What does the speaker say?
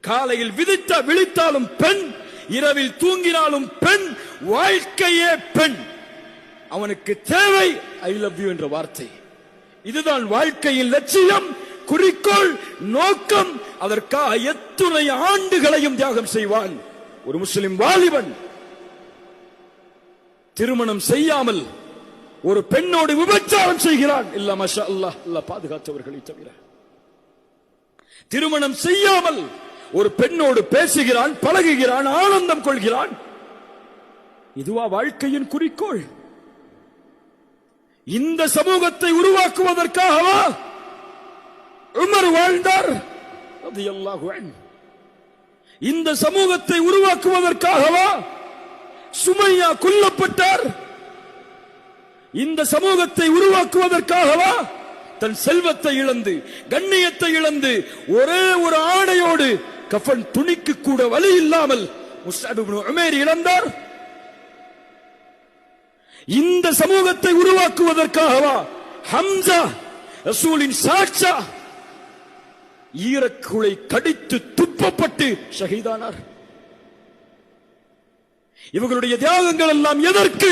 காலையில் விழித்தாலும் பெண், இரவில் தூங்கினாலும் பெண், வாழ்க்கையே பெண். அவனுக்கு தேவை ஐ லவ் யூ என்ற வார்த்தை. இதுதான் வாழ்க்கையின் லட்சியம், குறிக்கோள், நோக்கம். அதற்காக எத்துணை ஆண்டுகளையும் தியாகம் செய்வான். ஒரு முஸ்லிம் வாலிபன் திருமணம் செய்யாமல் ஒரு பெண்ணோடு விபச்சாரம் செய்கிறான். இல்ல மாஷா அல்லாஹ், அல்லாஹ் பாதுகாத்தவர்களை தவிர. திருமணம் செய்யாமல் ஒரு பெண்ணோடு பேசுகிறான், பழகுகிறான், ஆனந்தம் கொள்கிறான். இதுவா வாழ்க்கையின் குறிக்கோள்? இந்த சமூகத்தை உருவாக்குவதற்காகவா உமர் வாழ்ந்தார் ரலியல்லாஹு அன்ஹு? இந்த சமூகத்தை உருவாக்குவதற்காகவா சுமையா கொல்லப்பட்டார்? இந்த சமூகத்தை உருவாக்குவதற்காகவா தன் செல்வத்தை இழந்து, கண்ணியத்தை இழந்து, ஒரே ஒரு ஆடையோடு கஃன் துணிக்கு கூட வழி இல்லாமல் முஸ்அப் இப்னு உமைர் இழந்தார்? இந்த சமூகத்தை உருவாக்குவதற்காகவா ஹம்சா ரசூலின் சாட்சா ஈரக்குலை கடித்து துப்பப்பட்டு ஷஹீதானார்? இவர்களுடைய தியாகங்கள் எல்லாம் எதற்கு?